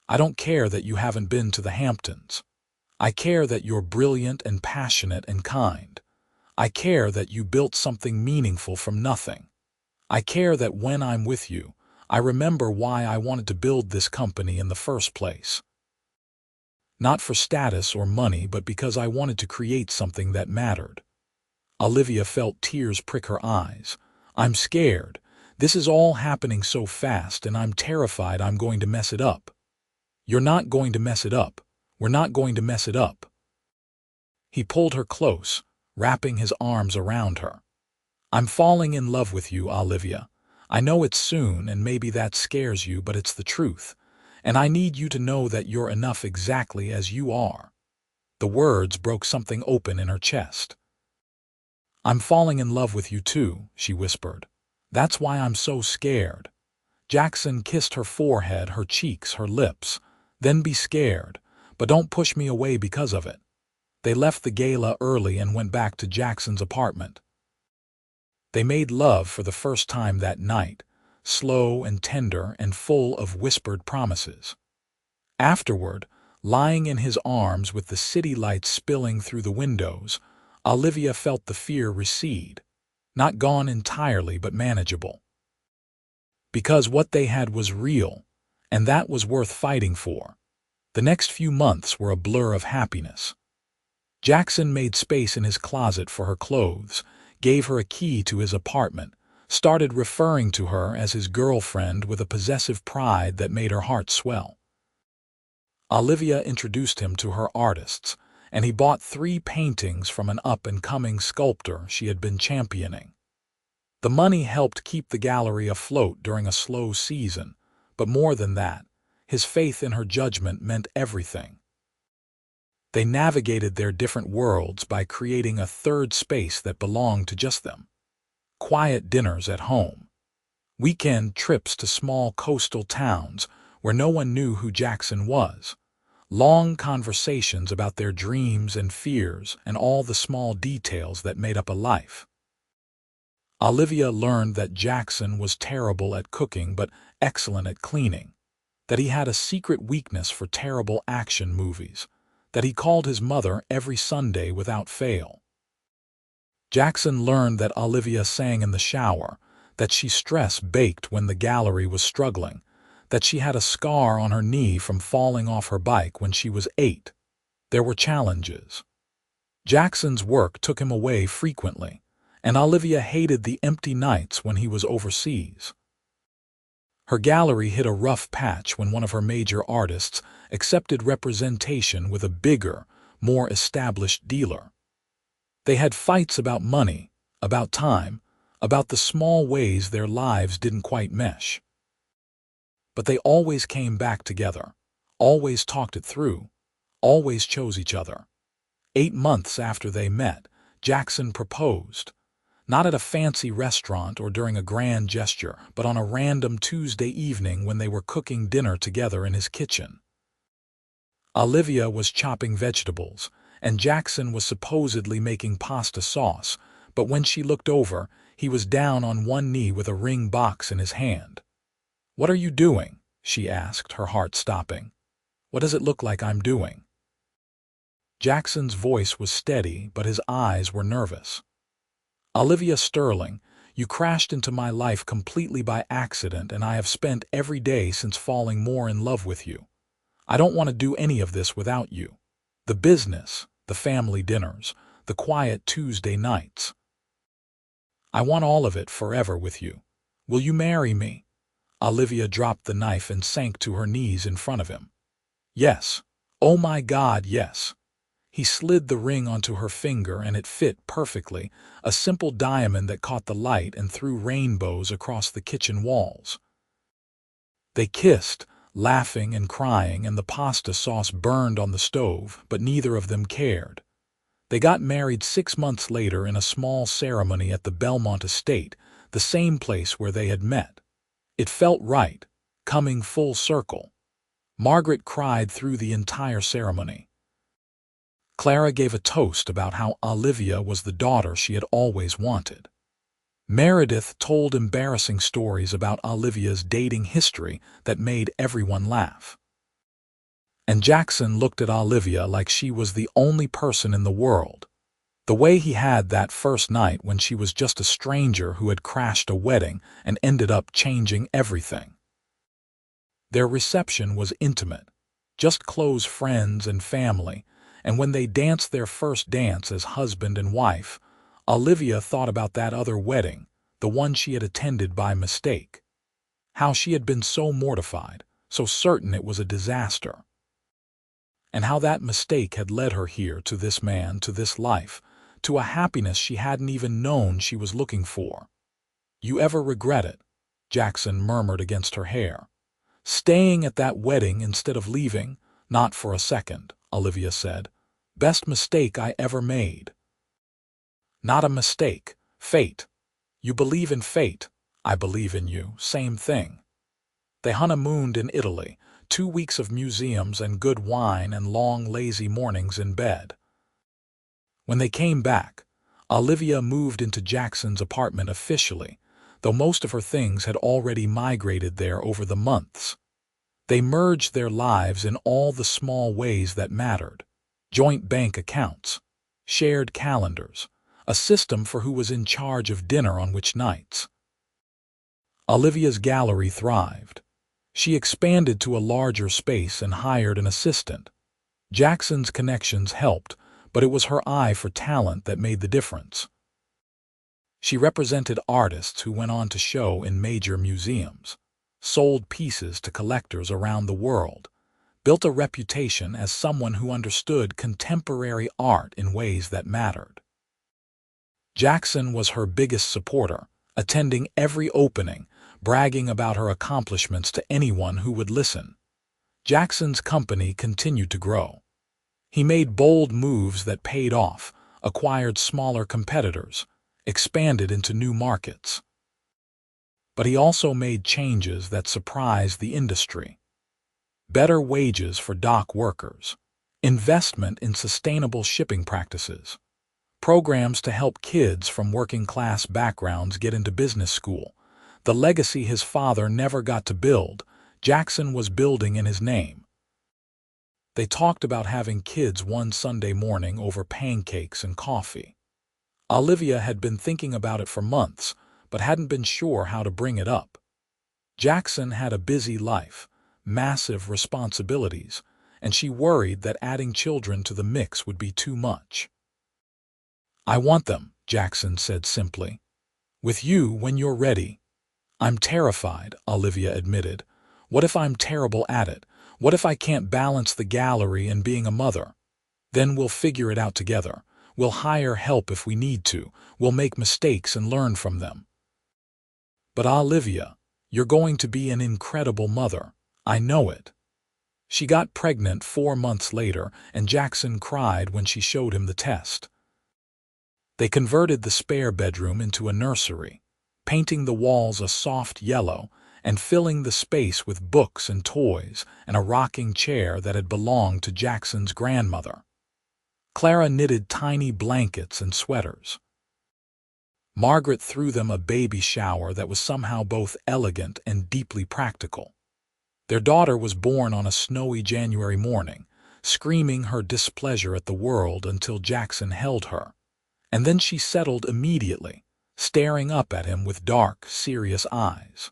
I don't care that you haven't been to the Hamptons. I care that you're brilliant and passionate and kind. I care that you built something meaningful from nothing. I care that when I'm with you, I remember why I wanted to build this company in the first place. Not for status or money, but because I wanted to create something that mattered." Olivia felt tears prick her eyes. "I'm scared. This is all happening so fast, and I'm terrified I'm going to mess it up." "You're not going to mess it up. We're not going to mess it up." He pulled her close, wrapping his arms around her. "I'm falling in love with you, Olivia. I know it's soon, and maybe that scares you, but it's the truth. And I need you to know that you're enough exactly as you are." The words broke something open in her chest. "I'm falling in love with you too," she whispered. "That's why I'm so scared." Jackson kissed her forehead, her cheeks, her lips. "Then be scared, but don't push me away because of it." They left the gala early and went back to Jackson's apartment. They made love for the first time that night, slow and tender and full of whispered promises. Afterward, lying in his arms with the city lights spilling through the windows, Olivia felt the fear recede. Not gone entirely, but manageable. Because what they had was real, and that was worth fighting for. The next few months were a blur of happiness. Jackson made space in his closet for her clothes, gave her a key to his apartment, started referring to her as his girlfriend with a possessive pride that made her heart swell. Olivia introduced him to her artists, and he bought 3 paintings from an up-and-coming sculptor she had been championing. The money helped keep the gallery afloat during a slow season, but more than that, his faith in her judgment meant everything. They navigated their different worlds by creating a third space that belonged to just them. Quiet dinners at home. Weekend trips to small coastal towns where no one knew who Jackson was. Long conversations about their dreams and fears and all the small details that made up a life. Olivia learned that Jackson was terrible at cooking but excellent at cleaning, that he had a secret weakness for terrible action movies, that he called his mother every Sunday without fail. Jackson learned that Olivia sang in the shower, that she stress-baked when the gallery was struggling, that she had a scar on her knee from falling off her bike when she was 8. There were challenges. Jackson's work took him away frequently, and Olivia hated the empty nights when he was overseas. Her gallery hit a rough patch when one of her major artists accepted representation with a bigger, more established dealer. They had fights about money, about time, about the small ways their lives didn't quite mesh. But they always came back together, always talked it through, always chose each other. 8 months after they met, Jackson proposed. Not at a fancy restaurant or during a grand gesture, but on a random Tuesday evening when they were cooking dinner together in his kitchen. Olivia was chopping vegetables, and Jackson was supposedly making pasta sauce, but when she looked over, he was down on one knee with a ring box in his hand. "What are you doing?" she asked, her heart stopping. "What does it look like I'm doing?" Jackson's voice was steady, but his eyes were nervous. "Olivia Sterling, you crashed into my life completely by accident, and I have spent every day since falling more in love with you. I don't want to do any of this without you. The business, the family dinners, the quiet Tuesday nights. I want all of it forever with you. Will you marry me?" Olivia dropped the knife and sank to her knees in front of him. "Yes. Oh my God, yes." He slid the ring onto her finger and it fit perfectly, a simple diamond that caught the light and threw rainbows across the kitchen walls. They kissed, laughing and crying, and the pasta sauce burned on the stove, but neither of them cared. They got married 6 months later in a small ceremony at the Belmont estate, the same place where they had met. It felt right, coming full circle. Margaret cried through the entire ceremony. Clara gave a toast about how Olivia was the daughter she had always wanted. Meredith told embarrassing stories about Olivia's dating history that made everyone laugh. And Jackson looked at Olivia like she was the only person in the world. The way he had that first night when she was just a stranger who had crashed a wedding and ended up changing everything. Their reception was intimate, just close friends and family, and when they danced their first dance as husband and wife, Olivia thought about that other wedding, the one she had attended by mistake. How she had been so mortified, so certain it was a disaster. And how that mistake had led her here, to this man, to this life, to a happiness she hadn't even known she was looking for. "You ever regret it?" Jackson murmured against her hair. "Staying at that wedding instead of leaving?" "Not for a second," Olivia said. "Best mistake I ever made." "Not a mistake. Fate. You believe in fate. I believe in you. Same thing." They honeymooned in Italy, 2 weeks of museums and good wine and long lazy mornings in bed. When they came back, Olivia moved into Jackson's apartment officially, though most of her things had already migrated there over the months. They merged their lives in all the small ways that mattered: joint bank accounts, shared calendars, a system for who was in charge of dinner on which nights. Olivia's gallery thrived. She expanded to a larger space and hired an assistant. Jackson's connections helped, but it was her eye for talent that made the difference. She represented artists who went on to show in major museums, sold pieces to collectors around the world, built a reputation as someone who understood contemporary art in ways that mattered. Jackson was her biggest supporter, attending every opening, bragging about her accomplishments to anyone who would listen. Jackson's company continued to grow. He made bold moves that paid off, acquired smaller competitors, expanded into new markets. But he also made changes that surprised the industry. Better wages for dock workers, investment in sustainable shipping practices, programs to help kids from working-class backgrounds get into business school. The legacy his father never got to build, Jackson was building in his name. They talked about having kids one Sunday morning over pancakes and coffee. Olivia had been thinking about it for months, but hadn't been sure how to bring it up. Jackson had a busy life, massive responsibilities, and she worried that adding children to the mix would be too much. "I want them," Jackson said simply. "With you when you're ready." "I'm terrified," Olivia admitted. "What if I'm terrible at it? What if I can't balance the gallery and being a mother?" "Then we'll figure it out together. We'll hire help if we need to. We'll make mistakes and learn from them." "But Olivia, you're going to be an incredible mother. I know it." She got pregnant 4 months later, and Jackson cried when she showed him the test. They converted the spare bedroom into a nursery, painting the walls a soft yellow and filling the space with books and toys and a rocking chair that had belonged to Jackson's grandmother. Clara knitted tiny blankets and sweaters. Margaret threw them a baby shower that was somehow both elegant and deeply practical. Their daughter was born on a snowy January morning, screaming her displeasure at the world until Jackson held her. And then she settled immediately, staring up at him with dark, serious eyes.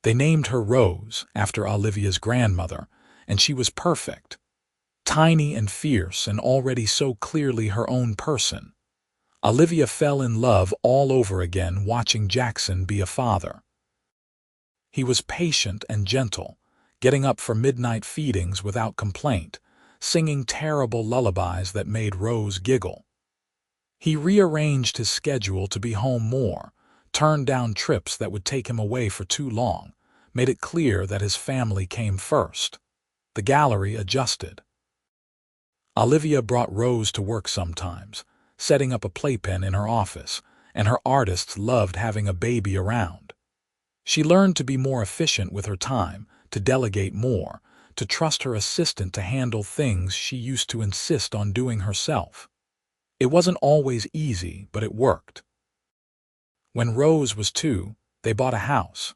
They named her Rose, after Olivia's grandmother, and she was perfect. Tiny and fierce and already so clearly her own person. Olivia fell in love all over again watching Jackson be a father. He was patient and gentle, getting up for midnight feedings without complaint, singing terrible lullabies that made Rose giggle. He rearranged his schedule to be home more, turned down trips that would take him away for too long, made it clear that his family came first. The gallery adjusted. Olivia brought Rose to work sometimes, setting up a playpen in her office, and her artists loved having a baby around. She learned to be more efficient with her time, to delegate more, to trust her assistant to handle things she used to insist on doing herself. It wasn't always easy, but it worked. When Rose was 2, they bought a house.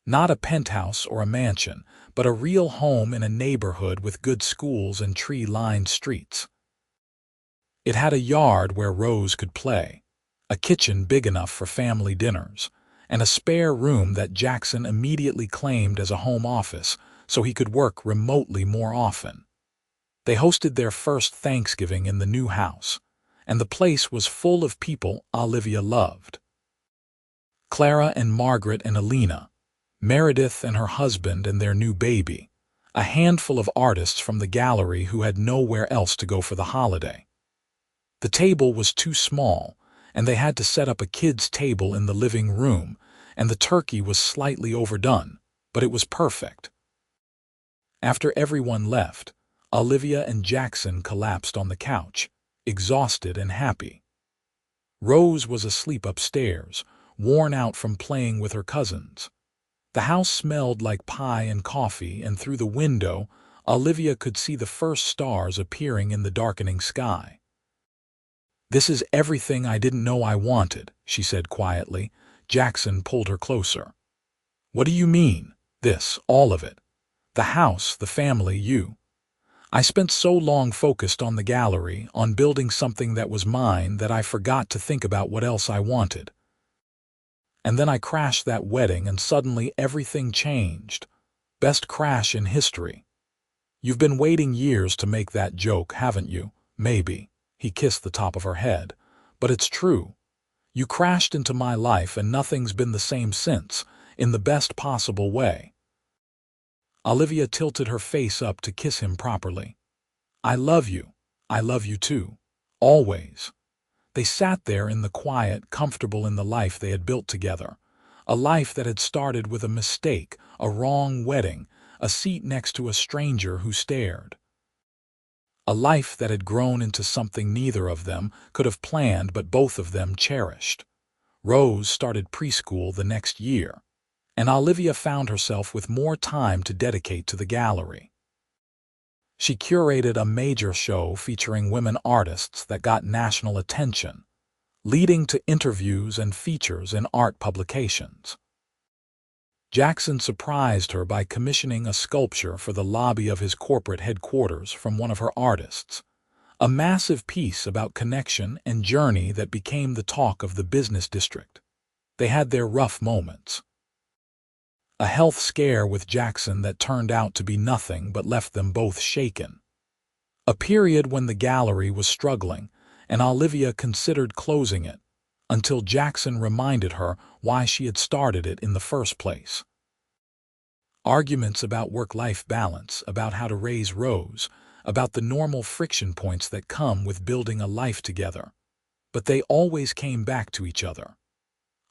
Not a penthouse or a mansion, but a real home in a neighborhood with good schools and tree-lined streets. It had a yard where Rose could play, a kitchen big enough for family dinners, and a spare room that Jackson immediately claimed as a home office so he could work remotely more often. They hosted their first Thanksgiving in the new house, and the place was full of people Olivia loved. Clara and Margaret and Alina, Meredith and her husband and their new baby, a handful of artists from the gallery who had nowhere else to go for the holiday. The table was too small, and they had to set up a kids' table in the living room, and the turkey was slightly overdone, but it was perfect. After everyone left, Olivia and Jackson collapsed on the couch, exhausted and happy. Rose was asleep upstairs, worn out from playing with her cousins. The house smelled like pie and coffee, and through the window, Olivia could see the first stars appearing in the darkening sky. "This is everything I didn't know I wanted," she said quietly. Jackson pulled her closer. "What do you mean, this, all of it? The house, the family, you? I spent so long focused on the gallery, on building something that was mine, that I forgot to think about what else I wanted. And then I crashed that wedding and suddenly everything changed. Best crash in history. You've been waiting years to make that joke, haven't you? Maybe." He kissed the top of her head. "But it's true. You crashed into my life and nothing's been the same since, in the best possible way." Olivia tilted her face up to kiss him properly. "I love you. I love you too. Always." They sat there in the quiet, comfortable in the life they had built together. A life that had started with a mistake, a wrong wedding, a seat next to a stranger who stared. A life that had grown into something neither of them could have planned but both of them cherished. Rose started preschool the next year, and Olivia found herself with more time to dedicate to the gallery. She curated a major show featuring women artists that got national attention, leading to interviews and features in art publications. Jackson surprised her by commissioning a sculpture for the lobby of his corporate headquarters from one of her artists, a massive piece about connection and journey that became the talk of the business district. They had their rough moments. A health scare with Jackson that turned out to be nothing but left them both shaken. A period when the gallery was struggling, and Olivia considered closing it, until Jackson reminded her why she had started it in the first place. Arguments about work-life balance, about how to raise Rose, about the normal friction points that come with building a life together. But they always came back to each other.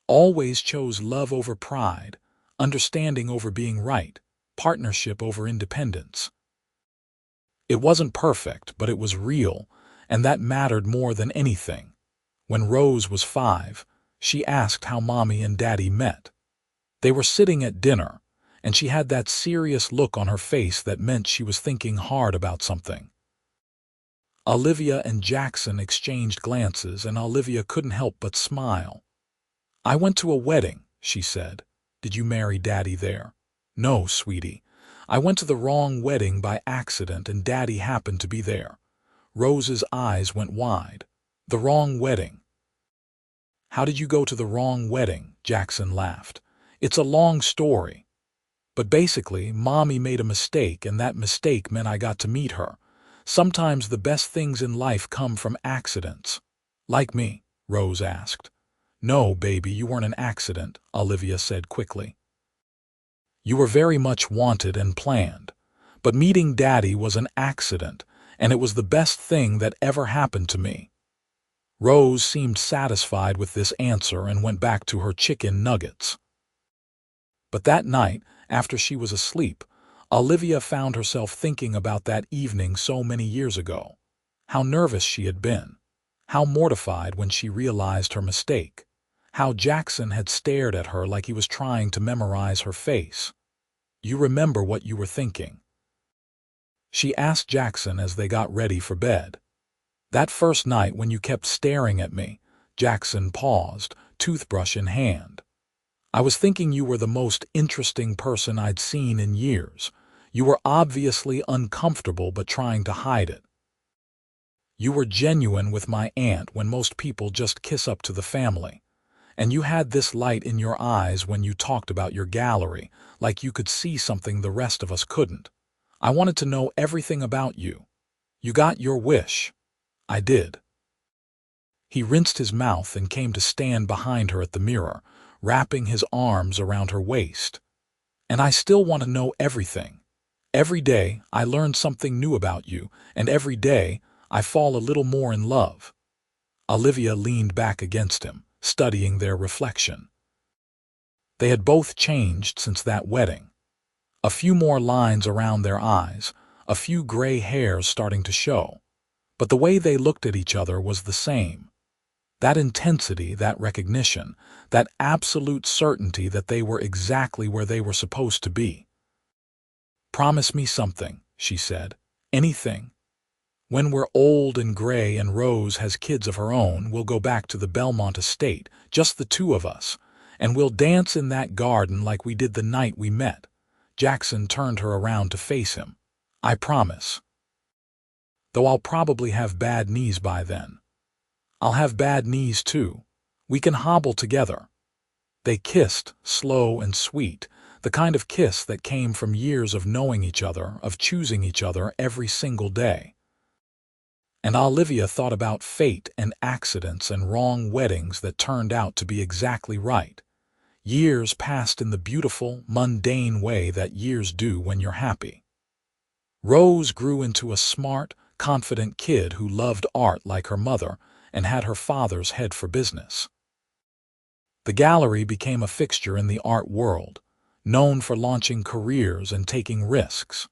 Always chose love over pride, understanding over being right, partnership over independence. It wasn't perfect, but it was real, and that mattered more than anything. When Rose was 5, she asked how Mommy and Daddy met. They were sitting at dinner, and she had that serious look on her face that meant she was thinking hard about something. Olivia and Jackson exchanged glances, and Olivia couldn't help but smile. "I went to a wedding," she said. "Did you marry Daddy there?" "No, sweetie. I went to the wrong wedding by accident and Daddy happened to be there." Rose's eyes went wide. "The wrong wedding?" "How did you go to the wrong wedding?" Jackson laughed. "It's a long story. But basically, Mommy made a mistake, and that mistake meant I got to meet her. Sometimes the best things in life come from accidents." "Like me?" Rose asked. "No, baby, you weren't an accident," Olivia said quickly. "You were very much wanted and planned. But meeting Daddy was an accident, and it was the best thing that ever happened to me." Rose seemed satisfied with this answer and went back to her chicken nuggets. But that night, after she was asleep, Olivia found herself thinking about that evening so many years ago. How nervous she had been. How mortified when she realized her mistake. How Jackson had stared at her like he was trying to memorize her face. "You remember what you were thinking?" she asked Jackson as they got ready for bed. "That first night when you kept staring at me," Jackson paused, toothbrush in hand. "I was thinking you were the most interesting person I'd seen in years. You were obviously uncomfortable but trying to hide it. You were genuine with my aunt when most people just kiss up to the family. And you had this light in your eyes when you talked about your gallery, like you could see something the rest of us couldn't. I wanted to know everything about you. You got your wish." "I did." He rinsed his mouth and came to stand behind her at the mirror, wrapping his arms around her waist. "And I still want to know everything. Every day I learn something new about you, and every day I fall a little more in love." Olivia leaned back against him, studying their reflection. They had both changed since that wedding. A few more lines around their eyes, a few gray hairs starting to show. But the way they looked at each other was the same. That intensity, that recognition, that absolute certainty that they were exactly where they were supposed to be. "Promise me something," she said. "Anything. When we're old and gray and Rose has kids of her own, we'll go back to the Belmont estate, just the two of us, and we'll dance in that garden like we did the night we met." Jackson turned her around to face him. "I promise. Though I'll probably have bad knees by then." "I'll have bad knees too. We can hobble together." They kissed, slow and sweet, the kind of kiss that came from years of knowing each other, of choosing each other every single day. And Olivia thought about fate and accidents and wrong weddings that turned out to be exactly right. Years passed in the beautiful, mundane way that years do when you're happy. Rose grew into a smart, confident kid who loved art like her mother and had her father's head for business. The gallery became a fixture in the art world, known for launching careers and taking risks.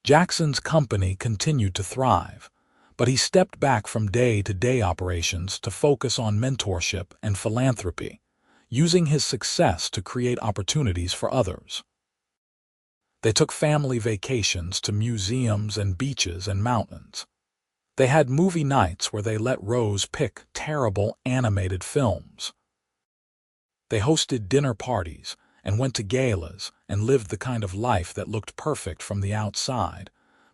Jackson's company continued to thrive, but he stepped back from day-to-day operations to focus on mentorship and philanthropy, using his success to create opportunities for others. They took family vacations to museums and beaches and mountains. They had movie nights where they let Rose pick terrible animated films. They hosted dinner parties and went to galas and lived the kind of life that looked perfect from the outside,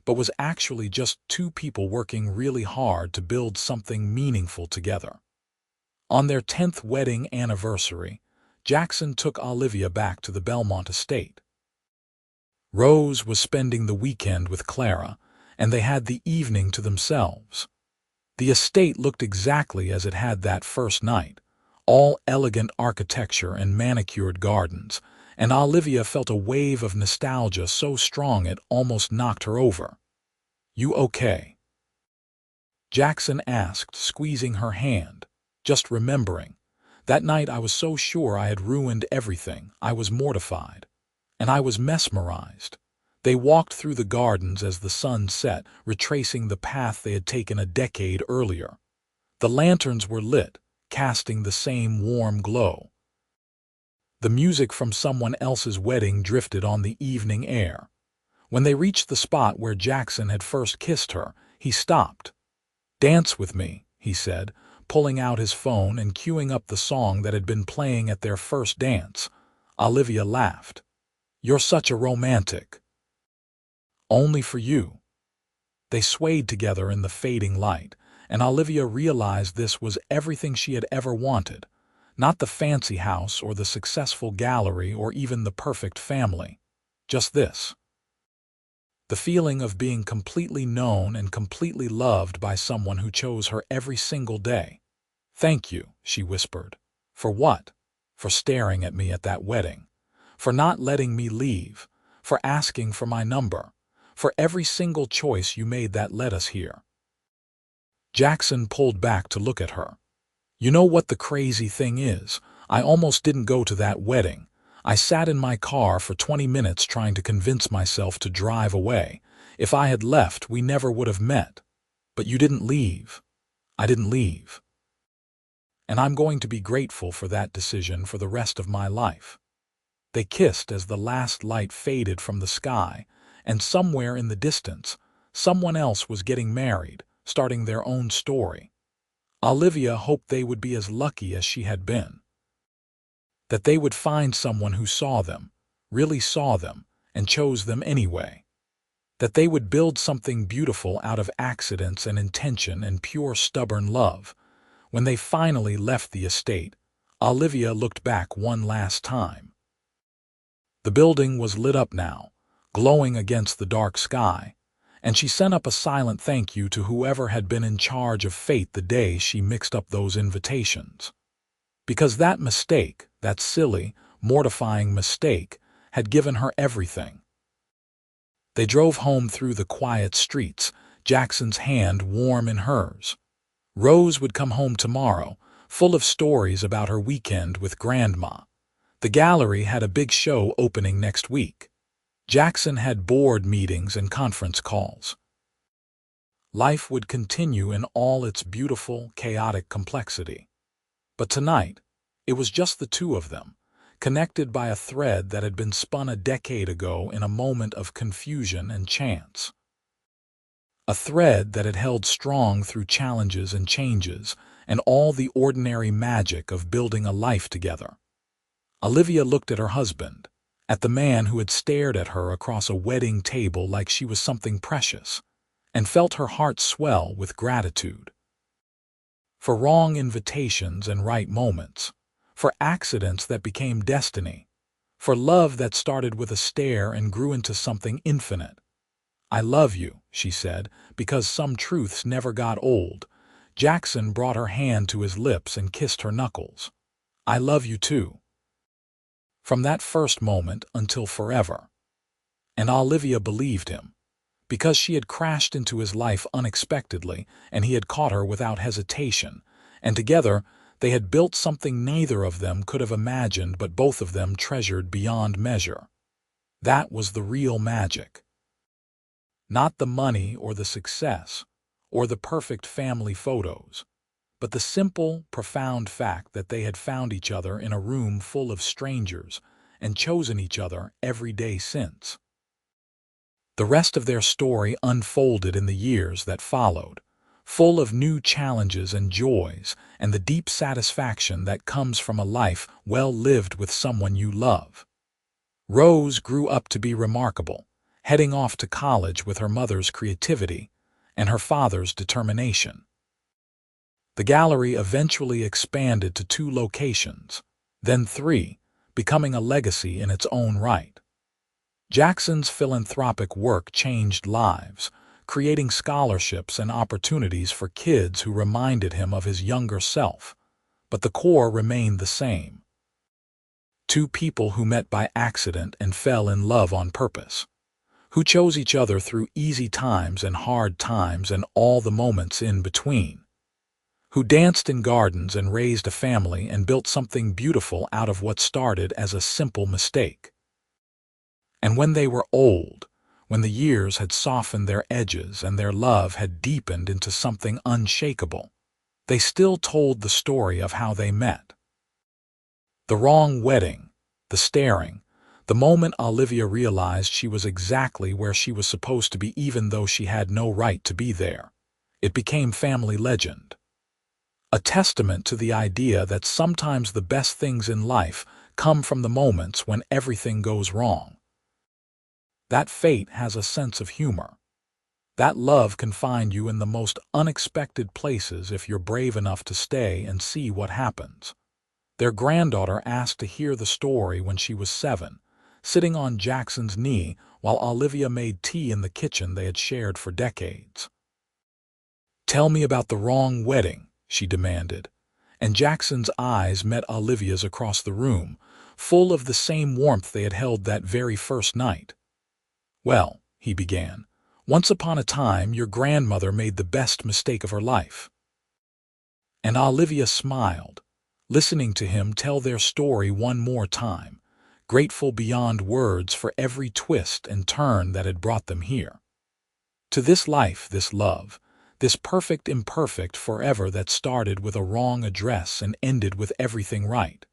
but was actually just two people working really hard to build something meaningful together. On their 10th wedding anniversary, Jackson took Olivia back to the Belmont estate. Rose was spending the weekend with Clara, and they had the evening to themselves. The estate looked exactly as it had that first night, all elegant architecture and manicured gardens, and Olivia felt a wave of nostalgia so strong it almost knocked her over. "You okay?" Jackson asked, squeezing her hand, just remembering. That night I was so sure I had ruined everything. I was mortified. And I was mesmerized. They walked through the gardens as the sun set, retracing the path they had taken a decade earlier. The lanterns were lit, casting the same warm glow. The music from someone else's wedding drifted on the evening air. When they reached the spot where Jackson had first kissed her, he stopped. "Dance with me," he said, pulling out his phone and queuing up the song that had been playing at their first dance. Olivia laughed. "You're such a romantic." "Only for you." They swayed together in the fading light, and Olivia realized this was everything she had ever wanted. Not the fancy house or the successful gallery or even the perfect family. Just this. The feeling of being completely known and completely loved by someone who chose her every single day. "Thank you," she whispered. "For what?" "For staring at me at that wedding. For not letting me leave, for asking for my number, for every single choice you made that led us here." Jackson pulled back to look at her. "You know what the crazy thing is? I almost didn't go to that wedding. I sat in my car for 20 minutes trying to convince myself to drive away. If I had left, we never would have met. But you didn't leave. I didn't leave. And I'm going to be grateful for that decision for the rest of my life." They kissed as the last light faded from the sky, and somewhere in the distance, someone else was getting married, starting their own story. Olivia hoped they would be as lucky as she had been. That they would find someone who saw them, really saw them, and chose them anyway. That they would build something beautiful out of accidents and intention and pure stubborn love. When they finally left the estate, Olivia looked back one last time. The building was lit up now, glowing against the dark sky, and she sent up a silent thank you to whoever had been in charge of fate the day she mixed up those invitations. Because that mistake, that silly, mortifying mistake, had given her everything. They drove home through the quiet streets, Jackson's hand warm in hers. Rose would come home tomorrow, full of stories about her weekend with Grandma. The gallery had a big show opening next week. Jackson had board meetings and conference calls. Life would continue in all its beautiful, chaotic complexity. But tonight, it was just the two of them, connected by a thread that had been spun a decade ago in a moment of confusion and chance. A thread that had held strong through challenges and changes, and all the ordinary magic of building a life together. Olivia looked at her husband, at the man who had stared at her across a wedding table like she was something precious, and felt her heart swell with gratitude. For wrong invitations and right moments, for accidents that became destiny, for love that started with a stare and grew into something infinite. "I love you," she said, because some truths never got old. Jackson brought her hand to his lips and kissed her knuckles. "I love you too." From that first moment until forever. And Olivia believed him, because she had crashed into his life unexpectedly, and he had caught her without hesitation, and together they had built something neither of them could have imagined but both of them treasured beyond measure. That was the real magic. Not the money or the success, or the perfect family photos, but the simple, profound fact that they had found each other in a room full of strangers and chosen each other every day since. The rest of their story unfolded in the years that followed, full of new challenges and joys and the deep satisfaction that comes from a life well lived with someone you love. Rose grew up to be remarkable, heading off to college with her mother's creativity and her father's determination. The gallery eventually expanded to 2 locations, then 3, becoming a legacy in its own right. Jackson's philanthropic work changed lives, creating scholarships and opportunities for kids who reminded him of his younger self, but the core remained the same. 2 people who met by accident and fell in love on purpose, who chose each other through easy times and hard times and all the moments in between, who danced in gardens and raised a family and built something beautiful out of what started as a simple mistake. And when they were old, when the years had softened their edges and their love had deepened into something unshakable, they still told the story of how they met. The wrong wedding, the staring, the moment Olivia realized she was exactly where she was supposed to be even though she had no right to be there. It became family legend. A testament to the idea that sometimes the best things in life come from the moments when everything goes wrong. That fate has a sense of humor. That love can find you in the most unexpected places if you're brave enough to stay and see what happens. Their granddaughter asked to hear the story when she was 7, sitting on Jackson's knee while Olivia made tea in the kitchen they had shared for decades. "Tell me about the wrong wedding," she demanded, and Jackson's eyes met Olivia's across the room, full of the same warmth they had held that very first night. "Well," he began, "once upon a time your grandmother made the best mistake of her life." And Olivia smiled, listening to him tell their story one more time, grateful beyond words for every twist and turn that had brought them here. To this life, this love, this perfect imperfect forever that started with a wrong address and ended with everything right.